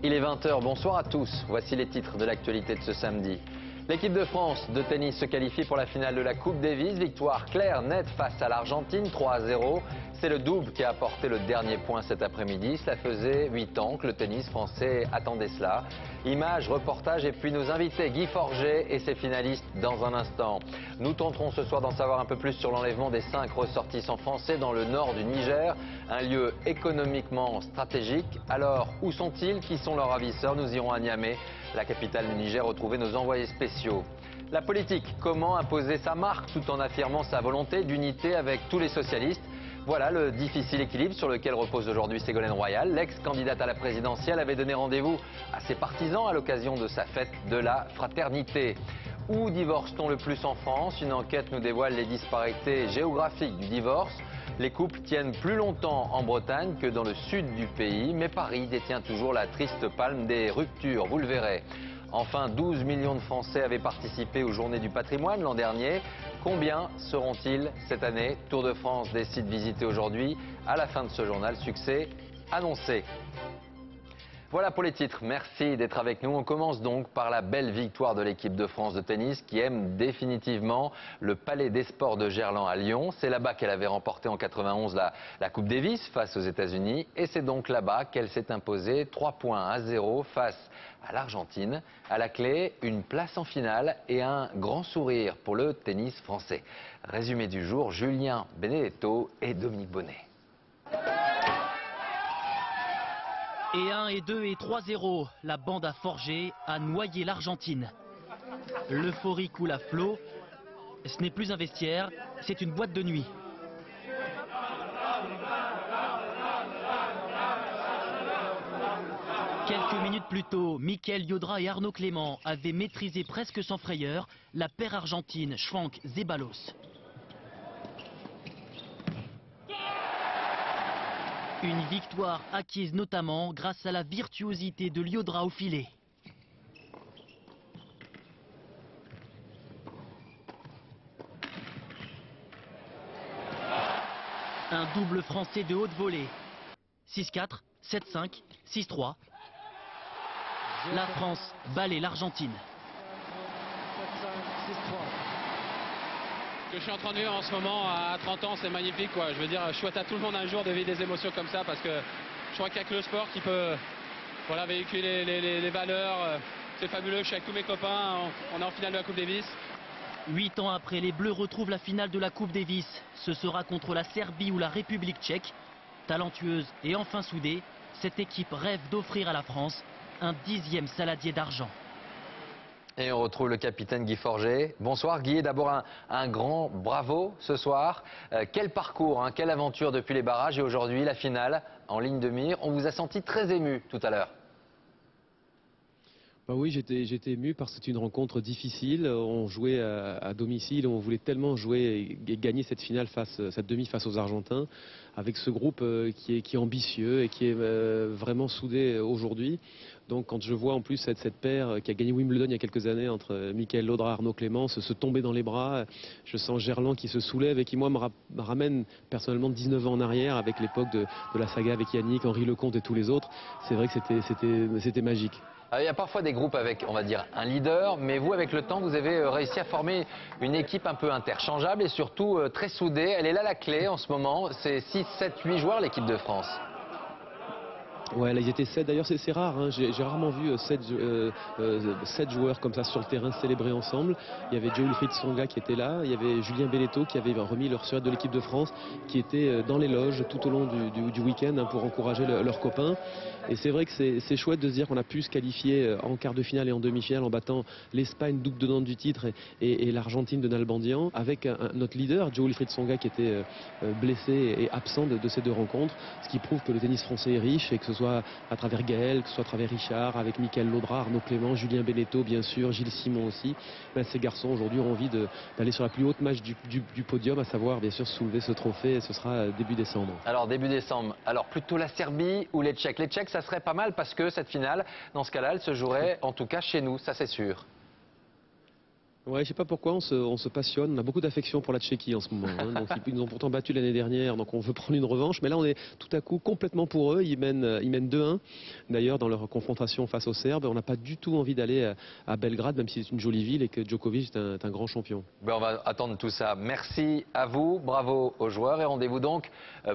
Il est 20 h, bonsoir à tous. Voici les titres de l'actualité de ce samedi. L'équipe de France de tennis se qualifie pour la finale de la Coupe Davis. Victoire claire, nette face à l'Argentine, 3-0. C'est le double qui a apporté le dernier point cet après-midi. Cela faisait 8 ans que le tennis français attendait cela. Images, reportages et puis nos invités, Guy Forget et ses finalistes dans un instant. Nous tenterons ce soir d'en savoir un peu plus sur l'enlèvement des 5 ressortissants français dans le nord du Niger, un lieu économiquement stratégique. Alors, où sont-ils? Qui sont leurs ravisseurs? Nous irons à Niamey, la capitale du Niger, retrouver nos envoyés spéciaux. La politique, comment imposer sa marque tout en affirmant sa volonté d'unité avec tous les socialistes? Voilà le difficile équilibre sur lequel repose aujourd'hui Ségolène Royal. L'ex-candidate à la présidentielle avait donné rendez-vous à ses partisans à l'occasion de sa fête de la fraternité. Où divorce-t-on le plus en France? Une enquête nous dévoile les disparités géographiques du divorce. Les couples tiennent plus longtemps en Bretagne que dans le sud du pays, mais Paris détient toujours la triste palme des ruptures, vous le verrez. Enfin, 12 millions de Français avaient participé aux Journées du patrimoine l'an dernier. Combien seront-ils cette année? Tour de France décide de visiter aujourd'hui. À la fin de ce journal, succès annoncé. Voilà pour les titres, merci d'être avec nous. On commence donc par la belle victoire de l'équipe de France de tennis qui aime définitivement le Palais des Sports de Gerland à Lyon. C'est là-bas qu'elle avait remporté en 91 la Coupe Davis face aux États-Unis. Et c'est donc là-bas qu'elle s'est imposée 3-0 face à l'Argentine. À la clé, une place en finale et un grand sourire pour le tennis français. Résumé du jour, Julien Benedetto et Dominique Bonnet. Et 1, et 2, et 3-0, la bande à Forget a noyé l'Argentine. L'euphorie coule à flot. Ce n'est plus un vestiaire, c'est une boîte de nuit. Quelques minutes plus tôt, Mickaël Yodra et Arnaud Clément avaient maîtrisé presque sans frayeur la paire argentine Schwank-Zeballos. Une victoire acquise notamment grâce à la virtuosité de Yodra au filet. Un double français de haute volée. 6-4, 7-5, 6-3. La France balaie l'Argentine. Ce que je suis en train de vivre en ce moment à 30 ans, c'est magnifique, quoi. Je veux dire, je souhaite à tout le monde un jour de vivre des émotions comme ça parce que je crois qu'il n'y a que le sport qui peut véhiculer les valeurs. C'est fabuleux, je suis avec tous mes copains, on est en finale de la Coupe Davis. 8 ans après, les Bleus retrouvent la finale de la Coupe Davis. Ce sera contre la Serbie ou la République tchèque. Talentueuse et enfin soudée, cette équipe rêve d'offrir à la France un 10e saladier d'argent. Et on retrouve le capitaine Guy Forget. Bonsoir Guy, d'abord un grand bravo ce soir. Quel parcours, hein, quelle aventure depuis les barrages et aujourd'hui la finale en ligne de mire. On vous a senti très ému tout à l'heure. Bah oui, j'étais ému parce que c'est une rencontre difficile. On jouait à domicile, on voulait tellement jouer et gagner cette finale cette demi face aux Argentins, avec ce groupe qui est ambitieux et qui est vraiment soudé aujourd'hui. Donc quand je vois en plus cette paire qui a gagné Wimbledon il y a quelques années entre Mickaël Yodra et Arnaud Clément se tomber dans les bras, je sens Gerland qui se soulève et qui moi me ramène personnellement 19 ans en arrière avec l'époque de la saga avec Yannick, Henri Lecomte et tous les autres. C'est vrai que c'était magique. Il y a parfois des groupes avec, on va dire, un leader, mais vous, avec le temps, vous avez réussi à former une équipe un peu interchangeable et surtout très soudée. Elle est là la clé en ce moment. C'est 6, 7, 8 joueurs l'équipe de France. Ouais, là ils étaient 7. D'ailleurs c'est rare, hein. J'ai rarement vu 7 joueurs comme ça sur le terrain célébrer ensemble. Il y avait Joe-Wilfried Tsonga qui était là, il y avait Julien Belletto qui avait remis leur survêt de l'équipe de France, qui était dans les loges tout au long du week-end, hein, pour encourager leurs copains. Et c'est vrai que c'est chouette de se dire qu'on a pu se qualifier en quart de finale et en demi-finale en battant l'Espagne, double tenante du titre, et l'Argentine de Nalbandian, avec notre leader, Joe-Wilfried Tsonga, qui était blessé et absent de ces deux rencontres, ce qui prouve que le tennis français est riche et que ce soit à travers Gaël, que ce soit à travers Richard, avec Mickaël Yodra, Arnaud Clément, Julien Belletto bien sûr, Gilles Simon aussi. Ben, ces garçons aujourd'hui ont envie d'aller sur la plus haute marche du podium, à savoir bien sûr soulever ce trophée, et ce sera début décembre. Alors début décembre, alors plutôt la Serbie ou les Tchèques? Les Tchèques, ça serait pas mal parce que cette finale, dans ce cas-là, elle se jouerait en tout cas chez nous, ça c'est sûr. Ouais, je sais pas pourquoi on se passionne. On a beaucoup d'affection pour la Tchéquie en ce moment. Hein. Donc, ils nous ont pourtant battu l'année dernière, donc on veut prendre une revanche. Mais là, on est tout à coup complètement pour eux. Ils mènent 2-1. D'ailleurs, dans leur confrontation face aux Serbes, on n'a pas du tout envie d'aller à Belgrade, même si c'est une jolie ville et que Djokovic est un grand champion. Ben, on va attendre tout ça. Merci à vous, bravo aux joueurs et rendez-vous donc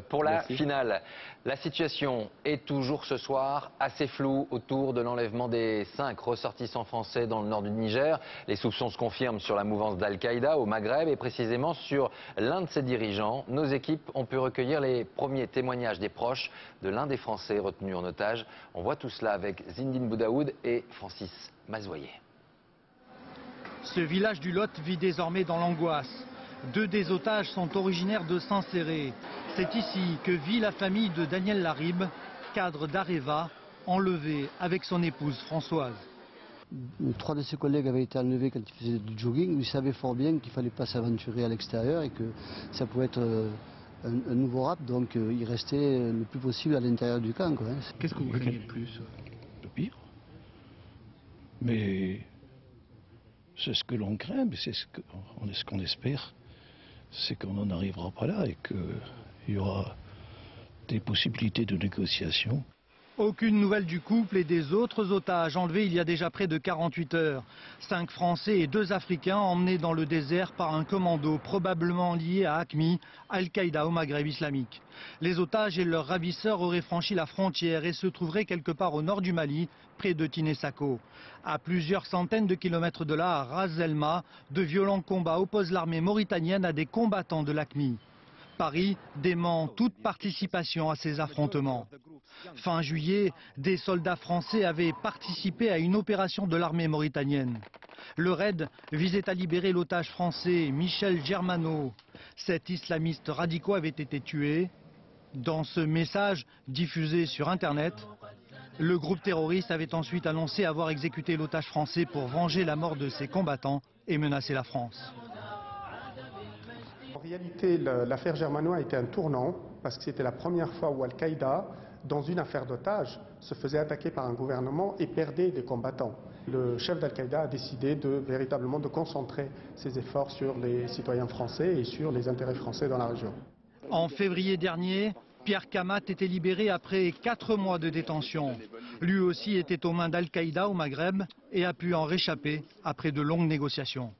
pour la finale. La situation est toujours ce soir assez floue autour de l'enlèvement des 5 ressortissants français dans le nord du Niger. Les soupçons se confirment sur la mouvance d'Al-Qaïda au Maghreb et précisément sur l'un de ses dirigeants. Nos équipes ont pu recueillir les premiers témoignages des proches de l'un des Français retenus en otage. On voit tout cela avec Zindine Boudaoud et Francis Mazoyer. Ce village du Lot vit désormais dans l'angoisse. 2 des otages sont originaires de Saint-Céré. C'est ici que vit la famille de Daniel Larib, cadre d'Areva, enlevé avec son épouse Françoise. 3 de ses collègues avaient été enlevés quand ils faisaient du jogging. Ils savaient fort bien qu'il ne fallait pas s'aventurer à l'extérieur et que ça pouvait être un nouveau rap. Donc ils restaient le plus possible à l'intérieur du camp. Qu'est-ce que vous craignez le plus? Le pire. Mais c'est ce que l'on craint, mais c'est ce qu'on espère. C'est qu'on n'en arrivera pas là et qu'il y aura des possibilités de négociation. Aucune nouvelle du couple et des autres otages enlevés il y a déjà près de 48 heures. 5 Français et 2 Africains emmenés dans le désert par un commando probablement lié à AQMI, Al-Qaïda au Maghreb islamique. Les otages et leurs ravisseurs auraient franchi la frontière et se trouveraient quelque part au nord du Mali, près de Tiné-Sako. À plusieurs centaines de kilomètres de là, à Ras El-Ma, de violents combats opposent l'armée mauritanienne à des combattants de l'AQMI. Paris dément toute participation à ces affrontements. Fin juillet, des soldats français avaient participé à une opération de l'armée mauritanienne. Le raid visait à libérer l'otage français Michel Germano. Cet islamiste radicaux avait été tué. Dans ce message diffusé sur Internet, le groupe terroriste avait ensuite annoncé avoir exécuté l'otage français pour venger la mort de ses combattants et menacer la France. En réalité, l'affaire Germano a été un tournant parce que c'était la première fois où Al-Qaïda, dans une affaire d'otage, se faisait attaquer par un gouvernement et perdait des combattants. Le chef d'Al-Qaïda a décidé véritablement de concentrer ses efforts sur les citoyens français et sur les intérêts français dans la région. En février dernier, Pierre Kamat était libéré après 4 mois de détention. Lui aussi était aux mains d'Al-Qaïda au Maghreb et a pu en réchapper après de longues négociations.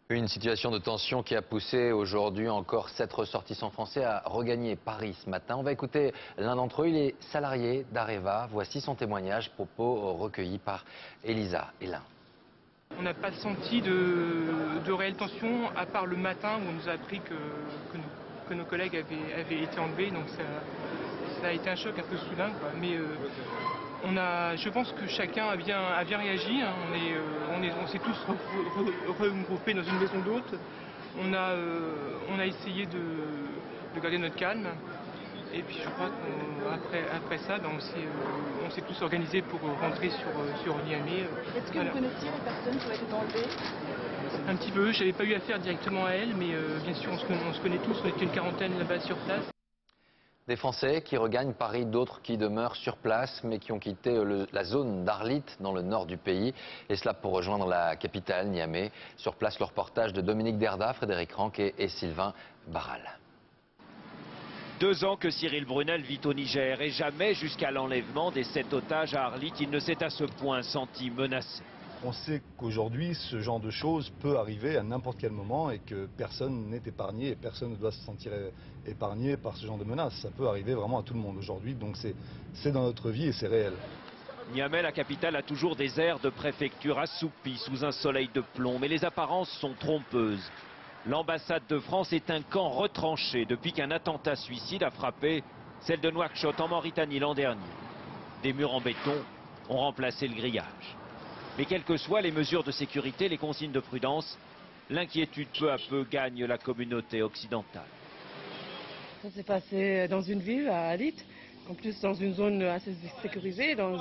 Une situation de tension qui a poussé aujourd'hui encore 7 ressortissants français à regagner Paris ce matin. On va écouter l'un d'entre eux, il est salarié d'Areva. Voici son témoignage, propos recueillis par Elisa Hélin. On n'a pas senti de réelle tension, à part le matin où on nous a appris que nos collègues avaient été enlevés. Donc ça a été un choc un peu soudain, quoi. Mais je pense que chacun a bien réagi. Hein. On s'est tous regroupés dans une maison d'hôtes. On a essayé de garder notre calme. Et puis je crois qu'après ça, on s'est tous organisés pour rentrer sur Niamey. Est-ce que vous connaissiez les personnes qui ont été enlevées? Un petit peu, je n'avais pas eu affaire directement à elles, mais bien sûr on se connaît tous, on était une quarantaine là-bas sur place. Des Français qui regagnent Paris, d'autres qui demeurent sur place, mais qui ont quitté la zone d'Arlit, dans le nord du pays. Et cela pour rejoindre la capitale, Niamey. Sur place, le reportage de Dominique Derda, Frédéric Ranck et Sylvain Barral. 2 ans que Cyril Brunel vit au Niger et jamais jusqu'à l'enlèvement des 7 otages à Arlit, il ne s'est à ce point senti menacé. On sait qu'aujourd'hui, ce genre de choses peut arriver à n'importe quel moment et que personne n'est épargné et personne ne doit se sentir épargné par ce genre de menaces. Ça peut arriver vraiment à tout le monde aujourd'hui, donc c'est dans notre vie et c'est réel. Niamey, la capitale, a toujours des airs de préfecture assoupis sous un soleil de plomb, mais les apparences sont trompeuses. L'ambassade de France est un camp retranché depuis qu'un attentat suicide a frappé celle de Nouakchott en Mauritanie l'an dernier. Des murs en béton ont remplacé le grillage. Mais quelles que soient les mesures de sécurité, les consignes de prudence, l'inquiétude peu à peu gagne la communauté occidentale. Ça s'est passé dans une ville, à Arlit, en plus dans une zone assez sécurisée, dans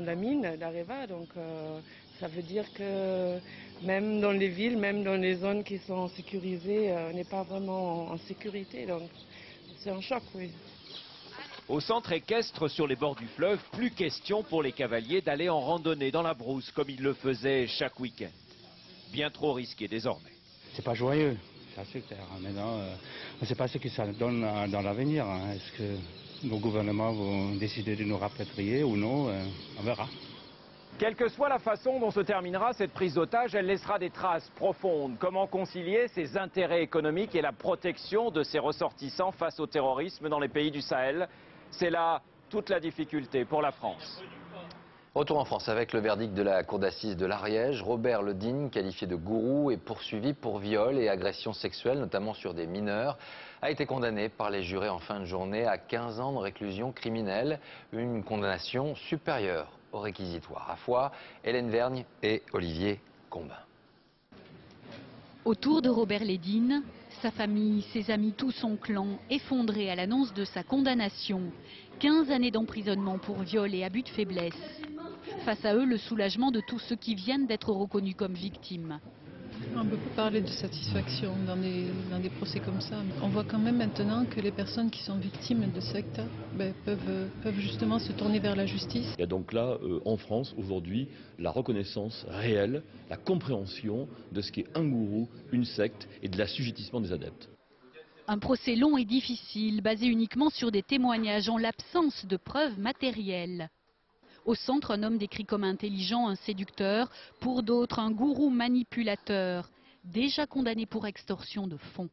la mine d'Areva. Donc ça veut dire que même dans les villes, même dans les zones qui sont sécurisées, on n'est pas vraiment en sécurité. Donc c'est un choc, oui. Au centre équestre, sur les bords du fleuve, plus question pour les cavaliers d'aller en randonnée dans la brousse comme ils le faisaient chaque week-end. bien trop risqué désormais. C'est pas joyeux, ça c'est clair. Maintenant, on ne sait pas ce que ça donne dans l'avenir. Est-ce que nos gouvernements vont décider de nous rapatrier ou non? On verra. Quelle que soit la façon dont se terminera cette prise d'otage, elle laissera des traces profondes. Comment concilier ses intérêts économiques et la protection de ses ressortissants face au terrorisme dans les pays du Sahel? C'est là toute la difficulté pour la France. Retour en France avec le verdict de la cour d'assises de l'Ariège. Robert Ledigne, qualifié de gourou et poursuivi pour viol et agression sexuelle, notamment sur des mineurs, a été condamné par les jurés en fin de journée à 15 ans de réclusion criminelle, une condamnation supérieure au réquisitoire. À fois, Hélène Vergne et Olivier Combin. Autour de Robert Ledigne, sa famille, ses amis, tout son clan, effondré à l'annonce de sa condamnation. 15 années d'emprisonnement pour viol et abus de faiblesse. Face à eux, le soulagement de tous ceux qui viennent d'être reconnus comme victimes. On ne peut pas parler de satisfaction dans des procès comme ça. On voit quand même maintenant que les personnes qui sont victimes de sectes peuvent justement se tourner vers la justice. Il y a donc là, en France, aujourd'hui, la reconnaissance réelle, la compréhension de ce qu'est un gourou, une secte et de l'assujettissement des adeptes. Un procès long et difficile, basé uniquement sur des témoignages en l'absence de preuves matérielles. Au centre, un homme décrit comme intelligent, un séducteur. Pour d'autres, un gourou manipulateur, déjà condamné pour extorsion de fonds.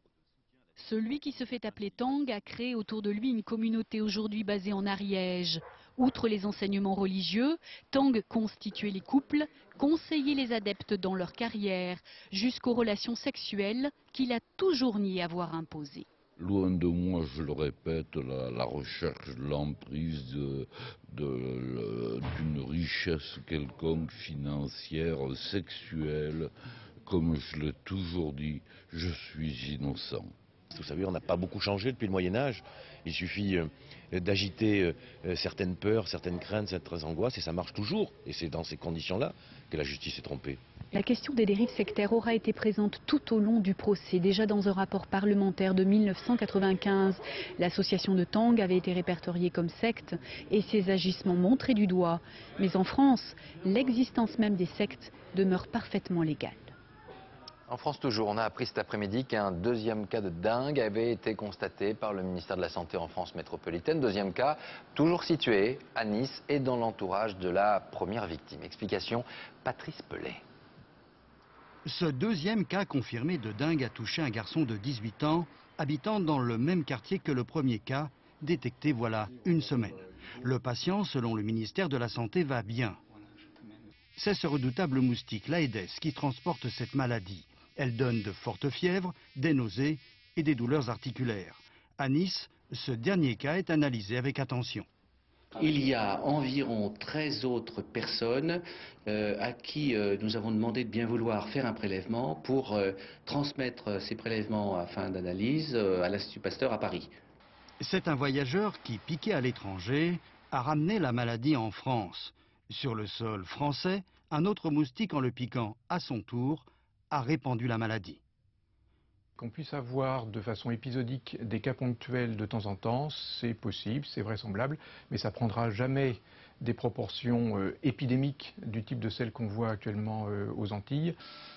Celui qui se fait appeler Tang a créé autour de lui une communauté aujourd'hui basée en Ariège. Outre les enseignements religieux, Tang constituait les couples, conseillait les adeptes dans leur carrière, jusqu'aux relations sexuelles qu'il a toujours nié avoir imposées. Loin de moi, je le répète, la recherche de l'emprise d'une richesse quelconque, financière, sexuelle. Comme je l'ai toujours dit, je suis innocent. Vous savez, on n'a pas beaucoup changé depuis le Moyen-Âge. Il suffit d'agiter certaines peurs, certaines craintes, certaines angoisses, et ça marche toujours. Et c'est dans ces conditions-là que la justice est trompée. La question des dérives sectaires aura été présente tout au long du procès. Déjà dans un rapport parlementaire de 1995, l'association de Tang avait été répertoriée comme secte et ses agissements montrés du doigt. Mais en France, l'existence même des sectes demeure parfaitement légale. En France toujours, on a appris cet après-midi qu'un deuxième cas de dingue avait été constaté par le ministère de la Santé en France métropolitaine. Deuxième cas, toujours situé à Nice et dans l'entourage de la première victime. Explication, Patrice Pellet. Ce deuxième cas confirmé de dingue a touché un garçon de 18 ans, habitant dans le même quartier que le premier cas, détecté voilà une semaine. Le patient, selon le ministère de la Santé, va bien. C'est ce redoutable moustique, l'Aedes, qui transporte cette maladie. Elle donne de fortes fièvres, des nausées et des douleurs articulaires. À Nice, ce dernier cas est analysé avec attention. Il y a environ 13 autres personnes à qui nous avons demandé de bien vouloir faire un prélèvement pour transmettre ces prélèvements à fin d'analyse à l'Institut Pasteur à Paris. C'est un voyageur qui, piqué à l'étranger, a ramené la maladie en France. Sur le sol français, un autre moustique, en le piquant à son tour, a répandu la maladie. Qu'on puisse avoir de façon épisodique des cas ponctuels de temps en temps, c'est possible, c'est vraisemblable, mais ça ne prendra jamais des proportions épidémiques du type de celles qu'on voit actuellement aux Antilles.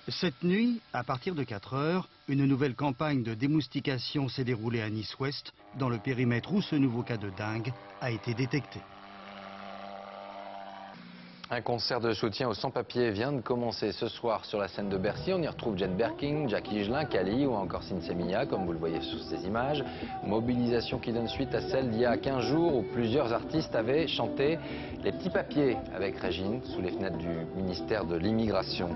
Cette nuit, à partir de 4 heures, une nouvelle campagne de démoustication s'est déroulée à Nice-Ouest, dans le périmètre où ce nouveau cas de dingue a été détecté. Un concert de soutien aux sans-papiers vient de commencer ce soir sur la scène de Bercy. On y retrouve Jane Birkin, Jacques Higelin, Kali ou encore Sinsemiya, comme vous le voyez sur ces images. Mobilisation qui donne suite à celle d'il y a 15 jours où plusieurs artistes avaient chanté les petits papiers avec Régine sous les fenêtres du ministère de l'Immigration.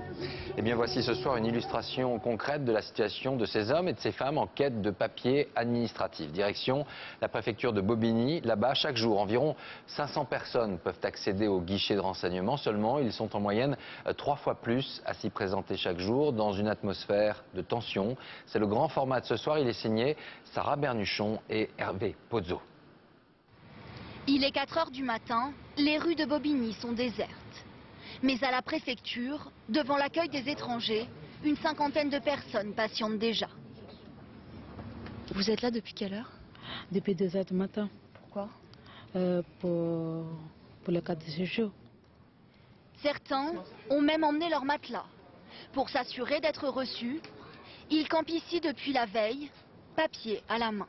Et bien voici ce soir une illustration concrète de la situation de ces hommes et de ces femmes en quête de papiers administratifs. Direction la préfecture de Bobigny. Là-bas, chaque jour, environ 500 personnes peuvent accéder au guichet de renseignement. Seulement, ils sont en moyenne 3 fois plus à s'y présenter chaque jour dans une atmosphère de tension. C'est le grand format de ce soir. Il est signé Sarah Bernuchon et Hervé Pozzo. Il est 4 heures du matin, les rues de Bobigny sont désertes. Mais à la préfecture, devant l'accueil des étrangers, une cinquantaine de personnes patientent déjà. Vous êtes là depuis quelle heure? Depuis 2 heures du matin. Pourquoi? Pour le cas de séjour. Certains ont même emmené leur matelas. Pour s'assurer d'être reçus, ils campent ici depuis la veille, papier à la main.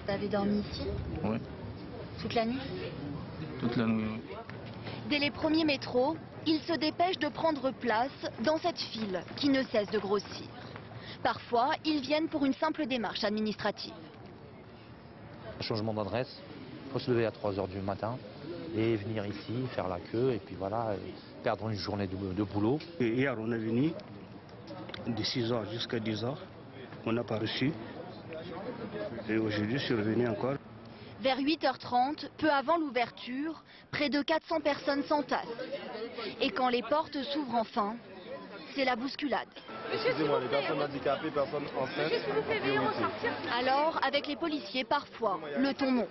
Vous avez dormi ici? Oui. Toute la nuit? Toute la nuit, oui. Dès les premiers métros, ils se dépêchent de prendre place dans cette file qui ne cesse de grossir. Parfois, ils viennent pour une simple démarche administrative. Changement d'adresse, il faut se lever à 3 h du matin et venir ici, faire la queue et puis voilà, perdre une journée de boulot. Et hier, on est venu de 6 h jusqu'à 10 h, on n'a pas reçu. Et aujourd'hui, je suis revenu encore. Vers 8h30, peu avant l'ouverture, près de 400 personnes s'entassent. Et quand les portes s'ouvrent enfin, c'est la bousculade. Excusez-moi, les personnes handicapées, personnes enceintes, en priorité. Alors, avec les policiers, parfois, le ton monte.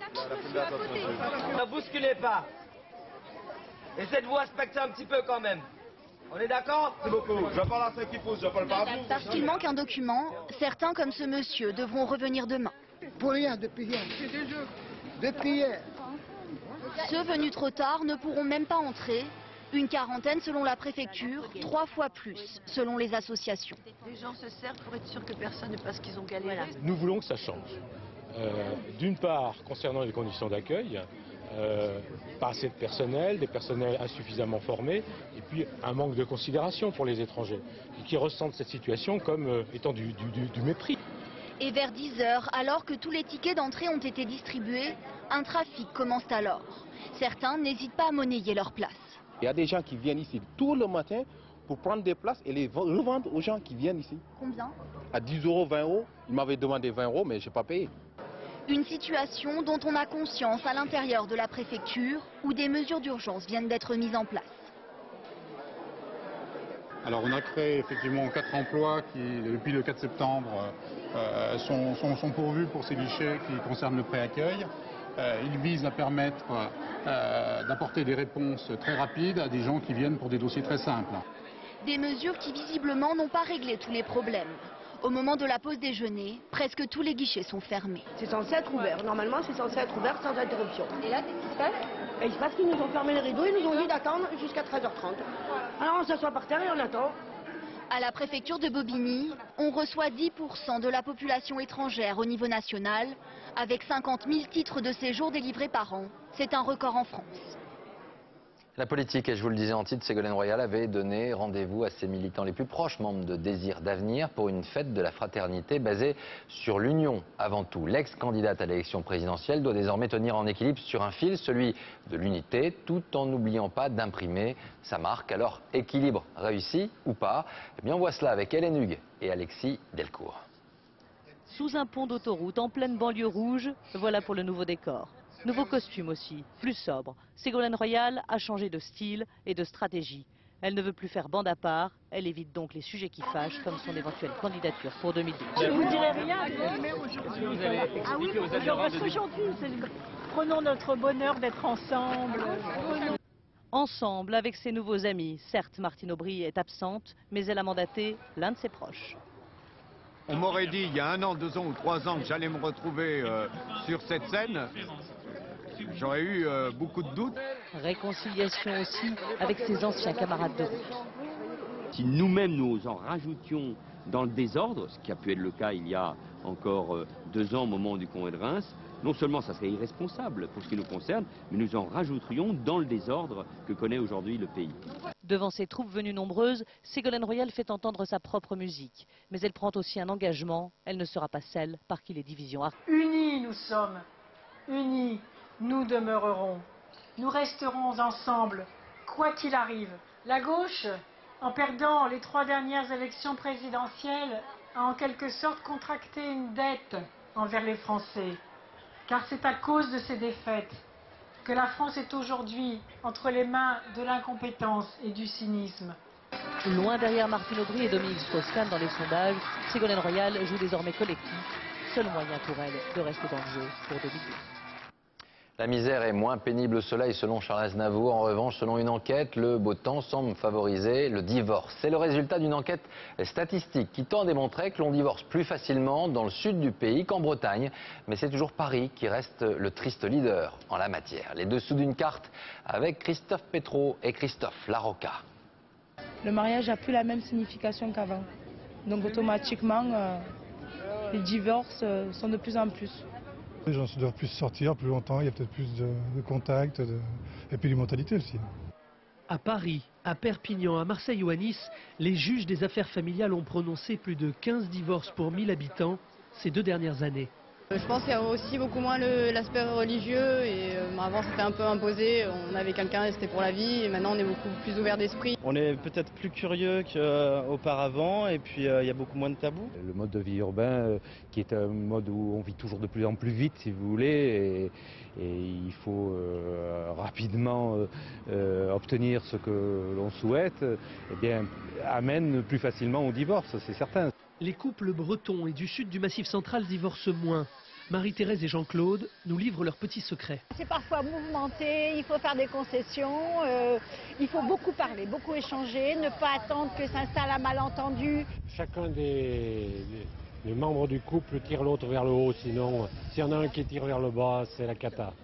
Ne bousculez pas. Essayez de vous respecter un petit peu quand même. On est d'accord? C'est beaucoup. Je parle à ceux qui poussent, je parle pas à vous. Parce qu'il manque un document, certains comme ce monsieur devront revenir demain. Pour rien, depuis hier. Depuis hier. Ceux venus trop tard ne pourront même pas entrer. Une quarantaine selon la préfecture, 3 fois plus selon les associations. Les gens se servent pour être sûr que personne ne passe qu'ils ont galéré. Nous voulons que ça change. D'une part, concernant les conditions d'accueil, pas assez de personnel, des personnels insuffisamment formés, et puis un manque de considération pour les étrangers, qui ressentent cette situation comme étant du mépris. Et vers 10 h, alors que tous les tickets d'entrée ont été distribués, un trafic commence alors. Certains n'hésitent pas à monnayer leur place. Il y a des gens qui viennent ici tout le matin pour prendre des places et les revendre aux gens qui viennent ici. Combien? À 10 €, 20 €. Ils m'avaient demandé 20 €, mais je n'ai pas payé. Une situation dont on a conscience à l'intérieur de la préfecture, où des mesures d'urgence viennent d'être mises en place. Alors on a créé effectivement 4 emplois qui, depuis le 4 septembre, sont pourvus pour ces guichets qui concernent le pré-accueil. Ils visent à permettre d'apporter des réponses très rapides à des gens qui viennent pour des dossiers très simples. Des mesures qui visiblement n'ont pas réglé tous les problèmes. Au moment de la pause déjeuner, presque tous les guichets sont fermés. C'est censé être ouvert. Normalement, c'est censé être ouvert sans interruption. Et là, qu'est-ce qui se passe? Il se passe qu'ils nous ont fermé les rideaux, ils nous ont dit d'attendre jusqu'à 13h30. Alors on s'assoit par terre et on attend. À la préfecture de Bobigny, on reçoit 10% de la population étrangère au niveau national, avec 50 000 titres de séjour délivrés par an. C'est un record en France. La politique, et je vous le disais en titre, Ségolène Royal avait donné rendez-vous à ses militants les plus proches, membres de Désir d'Avenir, pour une fête de la fraternité basée sur l'union avant tout. L'ex-candidate à l'élection présidentielle doit désormais tenir en équilibre sur un fil, celui de l'unité, tout en n'oubliant pas d'imprimer sa marque. Alors, équilibre réussi ou pas? Eh bien, on voit cela avec Hélène Hugues et Alexis Delcourt. Sous un pont d'autoroute en pleine banlieue rouge, voilà pour le nouveau décor. Nouveau costume aussi, plus sobre. Ségolène Royal a changé de style et de stratégie. Elle ne veut plus faire bande à part, elle évite donc les sujets qui fâchent comme son éventuelle candidature pour 2012. Je ne vous dirai rien. Ah oui, parce qu'aujourd'hui, prenons notre bonheur d'être ensemble. Ensemble avec ses nouveaux amis. Certes, Martine Aubry est absente, mais elle a mandaté l'un de ses proches. On m'aurait dit il y a 1 an, 2 ans ou 3 ans que j'allais me retrouver sur cette scène. J'aurais eu beaucoup de doutes. Réconciliation aussi avec ses anciens camarades de route. Si nous-mêmes nous en rajoutions dans le désordre, ce qui a pu être le cas il y a encore 2 ans au moment du congrès de Reims, non seulement ça serait irresponsable pour ce qui nous concerne, mais nous en rajouterions dans le désordre que connaît aujourd'hui le pays. Devant ses troupes venues nombreuses, Ségolène Royal fait entendre sa propre musique. Mais elle prend aussi un engagement, elle ne sera pas celle par qui les divisions arrivent. Unis nous sommes, unis nous demeurerons. Nous resterons ensemble, quoi qu'il arrive. La gauche, en perdant les 3 dernières élections présidentielles, a en quelque sorte contracté une dette envers les Français. Car c'est à cause de ces défaites que la France est aujourd'hui entre les mains de l'incompétence et du cynisme. Loin derrière Martine Aubry et Dominique Strauss-Kahn dans les sondages, Ségolène Royal joue désormais collectif. Seul moyen pour elle de rester dans le jeu pour 2012. La misère est moins pénible au soleil selon Charles Aznavour. En revanche, selon une enquête, le beau temps semble favoriser le divorce. C'est le résultat d'une enquête statistique qui tend à démontrer que l'on divorce plus facilement dans le sud du pays qu'en Bretagne. Mais c'est toujours Paris qui reste le triste leader en la matière. Les dessous d'une carte avec Christophe Pétraud et Christophe Larocca. le mariage n'a plus la même signification qu'avant. Donc automatiquement, les divorces sont de plus en plus. Les gens doivent plus sortir plus longtemps, il y a peut-être plus de contacts et puis d'immortalité aussi. À Paris, à Perpignan, à Marseille ou à Nice, les juges des affaires familiales ont prononcé plus de 15 divorces pour 1000 habitants ces 2 dernières années. Je pense qu'il y a aussi beaucoup moins l'aspect religieux et avant c'était un peu imposé, on avait quelqu'un et c'était pour la vie et maintenant on est beaucoup plus ouvert d'esprit. On est peut-être plus curieux qu'auparavant et puis il y a beaucoup moins de tabous. Le mode de vie urbain qui est un mode où on vit toujours de plus en plus vite si vous voulez et il faut rapidement obtenir ce que l'on souhaite, eh bien, amène plus facilement au divorce, c'est certain. Les couples bretons et du sud du Massif central divorcent moins. Marie-Thérèse et Jean-Claude nous livrent leurs petits secrets. C'est parfois mouvementé, il faut faire des concessions, il faut beaucoup parler, beaucoup échanger, ne pas attendre que s'installe un malentendu. Chacun des membres du couple tire l'autre vers le haut, sinon s'il y en a un qui tire vers le bas, c'est la cata.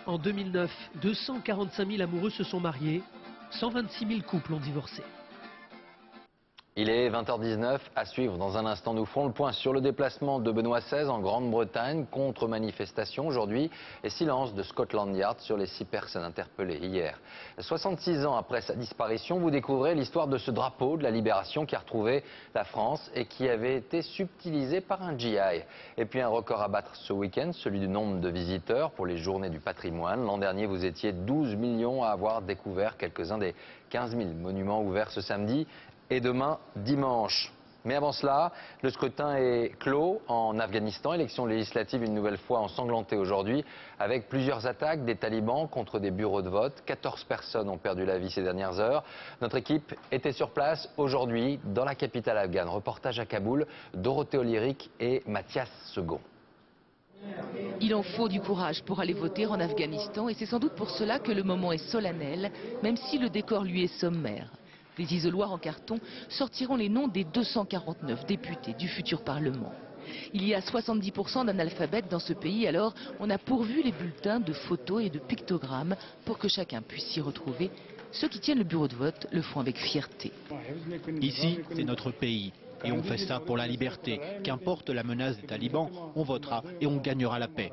En 2009, 245 000 amoureux se sont mariés, 126 000 couples ont divorcé. Il est 20h19, à suivre dans un instant. Nous ferons le point sur le déplacement de Benoît XVI en Grande-Bretagne, contre-manifestation aujourd'hui et silence de Scotland Yard sur les 6 personnes interpellées hier. 66 ans après sa disparition, vous découvrez l'histoire de ce drapeau de la libération qui a retrouvé la France et qui avait été subtilisé par un GI. Et puis un record à battre ce week-end, celui du nombre de visiteurs pour les journées du patrimoine. L'an dernier, vous étiez 12 millions à avoir découvert quelques-uns des 15 000 monuments ouverts ce samedi. Et demain, dimanche. Mais avant cela, le scrutin est clos en Afghanistan. Élection législative une nouvelle fois ensanglantée aujourd'hui avec plusieurs attaques des talibans contre des bureaux de vote. 14 personnes ont perdu la vie ces dernières heures. Notre équipe était sur place aujourd'hui dans la capitale afghane. Reportage à Kaboul, Dorothée Olyric et Mathias Segon. Il en faut du courage pour aller voter en Afghanistan et c'est sans doute pour cela que le moment est solennel, même si le décor lui est sommaire. Les isoloirs en carton sortiront les noms des 249 députés du futur Parlement. Il y a 70% d'analphabètes dans ce pays, alors on a pourvu les bulletins de photos et de pictogrammes pour que chacun puisse s'y retrouver. Ceux qui tiennent le bureau de vote le font avec fierté. Ici, c'est notre pays. Et on fait ça pour la liberté. Qu'importe la menace des talibans, on votera et on gagnera la paix.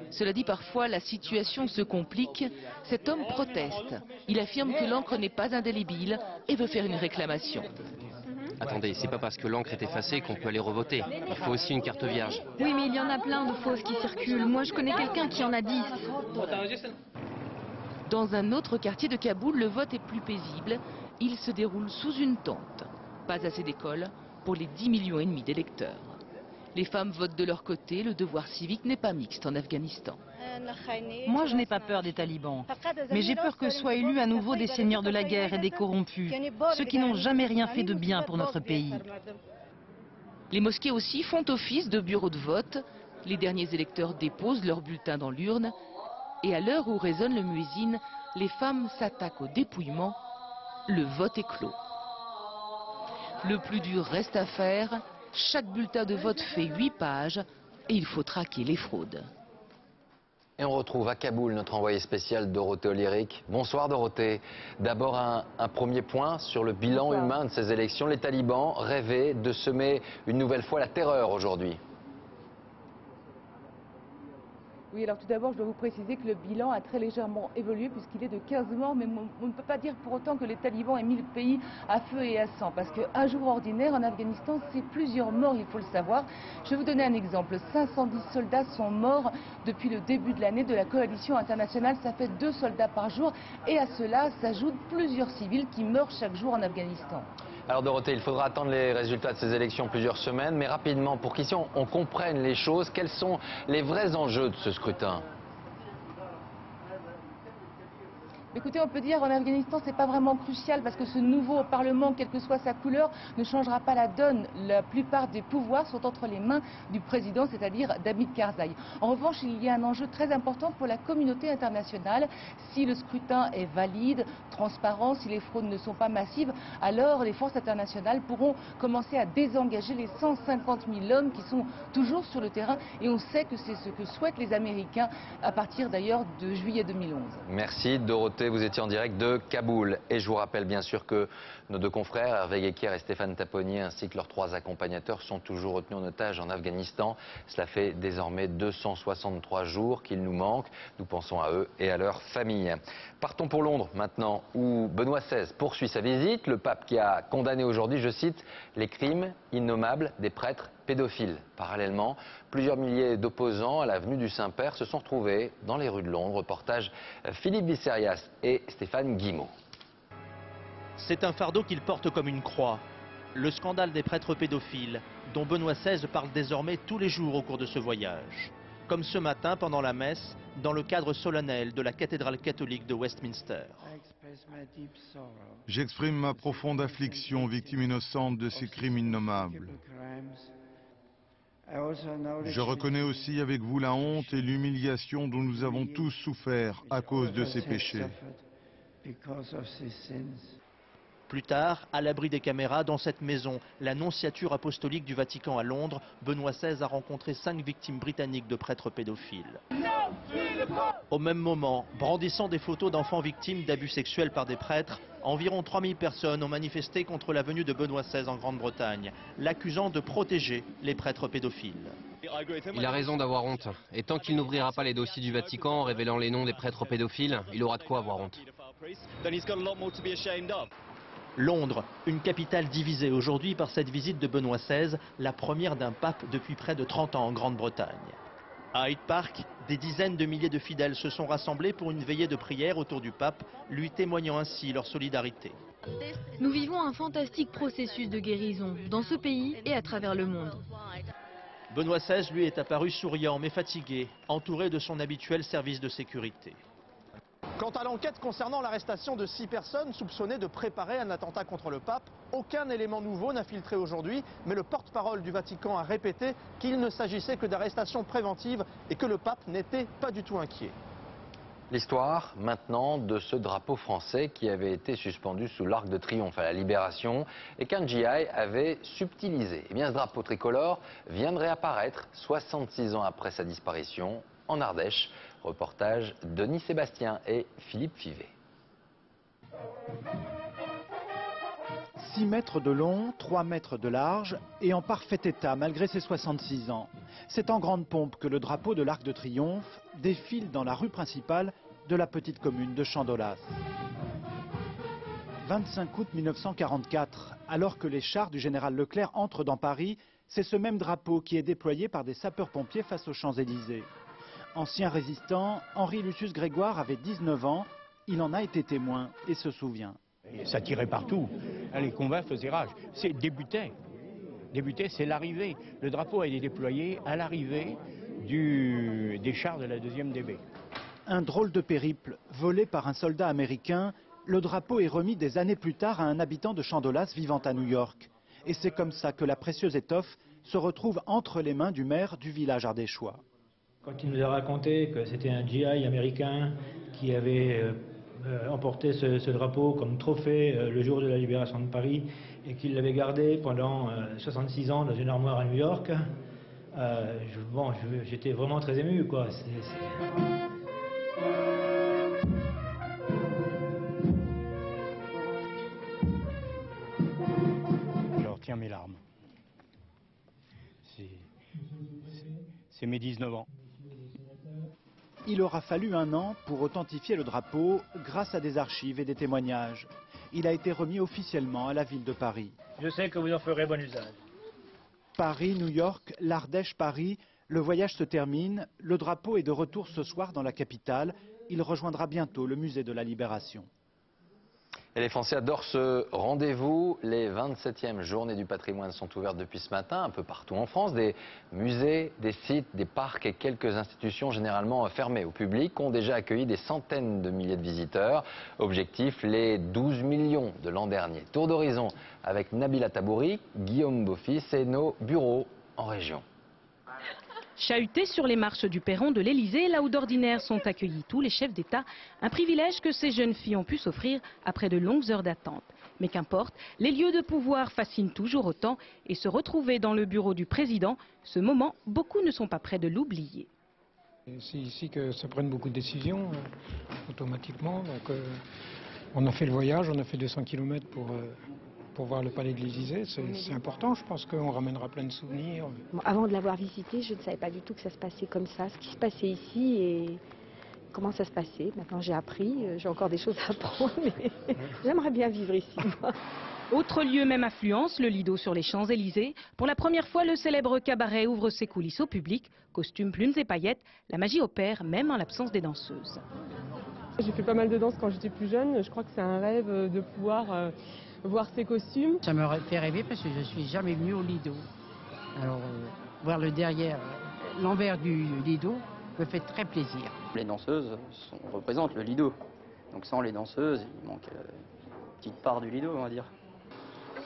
Cela dit, parfois, la situation se complique. Cet homme proteste. Il affirme que l'encre n'est pas indélébile et veut faire une réclamation. Attendez, c'est pas parce que l'encre est effacée qu'on peut aller revoter. Il faut aussi une carte vierge. Oui, mais il y en a plein de fausses qui circulent. Moi, je connais quelqu'un qui en a 10. Dans un autre quartier de Kaboul, le vote est plus paisible. Il se déroule sous une tente. Pas assez d'écoles pour les 10,5 millions d'électeurs. Les femmes votent de leur côté, le devoir civique n'est pas mixte en Afghanistan. Moi, je n'ai pas peur des talibans, mais j'ai peur que soient élus à nouveau des seigneurs de la guerre et des corrompus, ceux qui n'ont jamais rien fait de bien pour notre pays. Les mosquées aussi font office de bureaux de vote. Les derniers électeurs déposent leurs bulletins dans l'urne. Et à l'heure où résonne le muezzin, les femmes s'attaquent au dépouillement. Le vote est clos. Le plus dur reste à faire. Chaque bulletin de vote fait 8 pages et il faut traquer les fraudes. Et on retrouve à Kaboul notre envoyé spécial Dorothée Olyric. Bonsoir Dorothée. D'abord un premier point sur le bilan humain de ces élections. Les talibans rêvaient de semer une nouvelle fois la terreur aujourd'hui. Oui, alors tout d'abord, je dois vous préciser que le bilan a très légèrement évolué puisqu'il est de 15 morts, mais on ne peut pas dire pour autant que les talibans aient mis le pays à feu et à sang, parce qu'un jour ordinaire en Afghanistan, c'est plusieurs morts, il faut le savoir. Je vais vous donner un exemple. 510 soldats sont morts depuis le début de l'année de la coalition internationale. Ça fait 2 soldats par jour, et à cela s'ajoutent plusieurs civils qui meurent chaque jour en Afghanistan. Alors Dorothée, il faudra attendre les résultats de ces élections plusieurs semaines, mais rapidement, pour qu'ici on comprenne les choses, quels sont les vrais enjeux de ce scrutin ? Écoutez, on peut dire en Afghanistan, c'est pas vraiment crucial parce que ce nouveau Parlement, quelle que soit sa couleur, ne changera pas la donne. La plupart des pouvoirs sont entre les mains du président, c'est-à-dire d'Hamid Karzai. En revanche, il y a un enjeu très important pour la communauté internationale. Si le scrutin est valide, transparent, si les fraudes ne sont pas massives, alors les forces internationales pourront commencer à désengager les 150 000 hommes qui sont toujours sur le terrain. Et on sait que c'est ce que souhaitent les Américains à partir d'ailleurs de juillet 2011. Merci Dorothée. écoutez, vous étiez en direct de Kaboul. Et je vous rappelle bien sûr que nos deux confrères, Hervé Guéquière et Stéphane Taponnier, ainsi que leurs 3 accompagnateurs, sont toujours retenus en otage en Afghanistan. Cela fait désormais 263 jours qu'ils nous manquent. Nous pensons à eux et à leurs familles. Partons pour Londres maintenant, où Benoît XVI poursuit sa visite. Le pape qui a condamné aujourd'hui, je cite, les crimes innommables des prêtres pédophiles. Parallèlement, plusieurs milliers d'opposants à la venue du Saint-Père se sont retrouvés dans les rues de Londres. Reportage Philippe Bisserias et Stéphane Guimau. C'est un fardeau qu'il porte comme une croix. Le scandale des prêtres pédophiles, dont Benoît XVI parle désormais tous les jours au cours de ce voyage. Comme ce matin pendant la messe, dans le cadre solennel de la cathédrale catholique de Westminster. J'exprime ma profonde affliction, victime innocente de ces crimes innommables. Je reconnais aussi avec vous la honte et l'humiliation dont nous avons tous souffert à cause de ces péchés. Plus tard, à l'abri des caméras, dans cette maison, la nonciature apostolique du Vatican à Londres, Benoît XVI a rencontré 5 victimes britanniques de prêtres pédophiles. Au même moment, brandissant des photos d'enfants victimes d'abus sexuels par des prêtres, environ 3000 personnes ont manifesté contre la venue de Benoît XVI en Grande-Bretagne, l'accusant de protéger les prêtres pédophiles. Il a raison d'avoir honte. Et tant qu'il n'ouvrira pas les dossiers du Vatican en révélant les noms des prêtres pédophiles, il aura de quoi avoir honte. Londres, une capitale divisée aujourd'hui par cette visite de Benoît XVI, la première d'un pape depuis près de 30 ans en Grande-Bretagne. À Hyde Park, des dizaines de milliers de fidèles se sont rassemblés pour une veillée de prière autour du pape, lui témoignant ainsi leur solidarité. Nous vivons un fantastique processus de guérison dans ce pays et à travers le monde. Benoît XVI, lui, est apparu souriant mais fatigué, entouré de son habituel service de sécurité. Quant à l'enquête concernant l'arrestation de 6 personnes soupçonnées de préparer un attentat contre le pape, aucun élément nouveau n'a filtré aujourd'hui, mais le porte-parole du Vatican a répété qu'il ne s'agissait que d'arrestations préventives et que le pape n'était pas du tout inquiet. L'histoire maintenant de ce drapeau français qui avait été suspendu sous l'Arc de Triomphe à la Libération et qu'un GI avait subtilisé. Eh bien, ce drapeau tricolore vient de réapparaître 66 ans après sa disparition en Ardèche. Reportage Denis Sébastien et Philippe Fivet. 6 mètres de long, 3 mètres de large et en parfait état malgré ses 66 ans. C'est en grande pompe que le drapeau de l'Arc de Triomphe défile dans la rue principale de la petite commune de Chandolas. 25 août 1944, alors que les chars du général Leclerc entrent dans Paris, c'est ce même drapeau qui est déployé par des sapeurs-pompiers face aux Champs-Élysées. Ancien résistant, Henri Lucius Grégoire avait 19 ans, il en a été témoin et se souvient. Ça tirait partout, les combats faisaient rage. C'est débutait, c'est l'arrivée. Le drapeau a été déployé à l'arrivée des chars de la 2e DB. Un drôle de périple, volé par un soldat américain, le drapeau est remis des années plus tard à un habitant de Chandolas vivant à New York. Et c'est comme ça que la précieuse étoffe se retrouve entre les mains du maire du village ardéchois. Quand il nous a raconté que c'était un GI américain qui avait emporté ce drapeau comme trophée le jour de la libération de Paris et qu'il l'avait gardé pendant 66 ans dans une armoire à New York, j'étais vraiment très ému, quoi. Je retiens mes larmes. C'est mes 19 ans. Il aura fallu 1 an pour authentifier le drapeau grâce à des archives et des témoignages. Il a été remis officiellement à la ville de Paris. Je sais que vous en ferez bon usage. Paris, New York, l'Ardèche, Paris, le voyage se termine. Le drapeau est de retour ce soir dans la capitale. Il rejoindra bientôt le musée de la Libération. Et les Français adorent ce rendez-vous. Les 27e journées du patrimoine sont ouvertes depuis ce matin, un peu partout en France. Des musées, des sites, des parcs et quelques institutions généralement fermées au public ont déjà accueilli des centaines de milliers de visiteurs. Objectif, les 12 millions de l'an dernier. Tour d'horizon avec Nabila Tabouri, Guillaume Beaufils et nos bureaux en région. Chahutés sur les marches du perron de l'Elysée, là où d'ordinaire sont accueillis tous les chefs d'État, un privilège que ces jeunes filles ont pu s'offrir après de longues heures d'attente. Mais qu'importe, les lieux de pouvoir fascinent toujours autant et se retrouver dans le bureau du président, ce moment, beaucoup ne sont pas prêts de l'oublier. C'est ici que se prennent beaucoup de décisions automatiquement. Donc, on a fait le voyage, on a fait 200 km pour voir le palais de l'Élysée. C'est important, je pense qu'on ramènera plein de souvenirs. Bon, avant de l'avoir visité, je ne savais pas du tout que ça se passait comme ça, ce qui se passait ici et comment ça se passait. Maintenant j'ai appris, j'ai encore des choses à apprendre, mais j'aimerais bien vivre ici. Moi. Autre lieu, même affluence, le Lido sur les Champs-Élysées. Pour la première fois, le célèbre cabaret ouvre ses coulisses au public. Costumes, plumes et paillettes, la magie opère, même en l'absence des danseuses. J'ai fait pas mal de danse quand j'étais plus jeune. Je crois que c'est un rêve de pouvoir voir ces costumes. Ça me fait rêver parce que je ne suis jamais venue au Lido. Alors, voir le derrière, l'envers du Lido me fait très plaisir. Les danseuses représentent le Lido. Donc sans les danseuses, il manque une petite part du Lido, on va dire.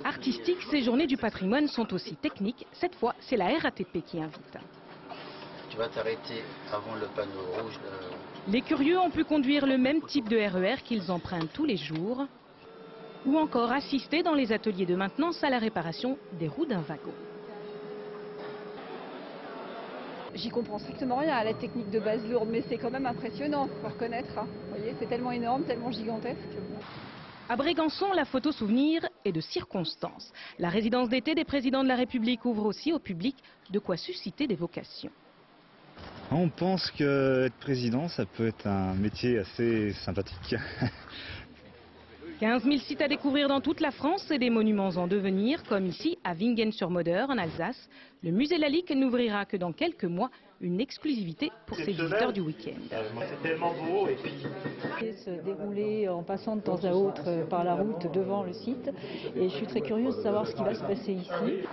Artistiques, ces journées du patrimoine sont aussi techniques. Cette fois, c'est la RATP qui invite. Tu vas t'arrêter avant le panneau rouge. Les curieux ont pu conduire le même type de RER qu'ils empruntent tous les jours, ou encore assister dans les ateliers de maintenance à la réparation des roues d'un wagon. J'y comprends strictement rien à la technique de base lourde, mais c'est quand même impressionnant, faut reconnaître. Hein. Vous voyez, c'est tellement énorme, tellement gigantesque. À Brégançon, la photo souvenir est de circonstance. La résidence d'été des présidents de la République ouvre aussi au public, de quoi susciter des vocations. On pense qu'être président, ça peut être un métier assez sympathique. 15 000 sites à découvrir dans toute la France et des monuments en devenir, comme ici à Wingen-sur-Moder en Alsace. Le musée Lalique n'ouvrira que dans quelques mois, une exclusivité pour ses visiteurs du week-end. C'est tellement beau et puis... Se dérouler en passant de temps à autre par la route devant le site et je suis très curieuse de savoir ce qui va se passer ici.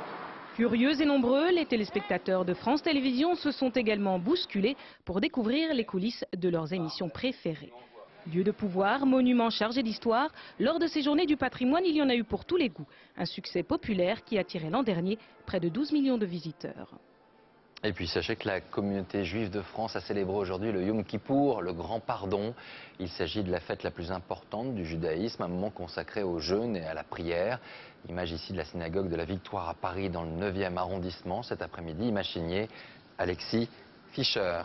Curieux et nombreux, les téléspectateurs de France Télévisions se sont également bousculés pour découvrir les coulisses de leurs émissions préférées. Lieu de pouvoir, monument chargé d'histoire, lors de ces journées du patrimoine, il y en a eu pour tous les goûts. Un succès populaire qui attirait l'an dernier près de 12 millions de visiteurs. Et puis sachez que la communauté juive de France a célébré aujourd'hui le Yom Kippour, le grand pardon. Il s'agit de la fête la plus importante du judaïsme, un moment consacré au jeûne et à la prière. Image ici de la synagogue de la Victoire à Paris dans le 9e arrondissement cet après-midi. Image signée Alexis Fischer.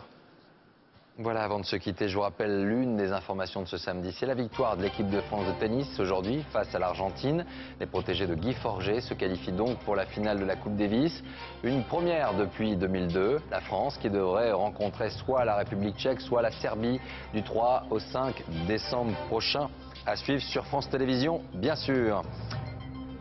Voilà, avant de se quitter, je vous rappelle l'une des informations de ce samedi. C'est la victoire de l'équipe de France de tennis aujourd'hui face à l'Argentine. Les protégés de Guy Forget se qualifient donc pour la finale de la Coupe Davis. Une première depuis 2002. La France qui devrait rencontrer soit la République tchèque, soit la Serbie du 3 au 5 décembre prochain. À suivre sur France Télévisions, bien sûr.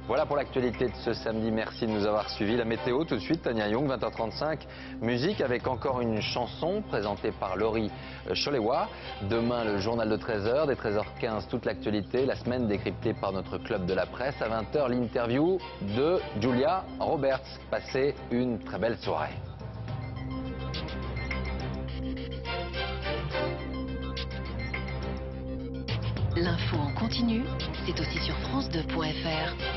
Voilà pour l'actualité de ce samedi. Merci de nous avoir suivis. La météo tout de suite, Tania Young, 20h35. Musique avec encore une chanson présentée par Laurie Cholewa. Demain, le journal de 13h, dès 13h15, toute l'actualité. La semaine décryptée par notre club de la presse. À 20h, l'interview de Julia Roberts. Passez une très belle soirée. L'info en continu, c'est aussi sur France2.fr.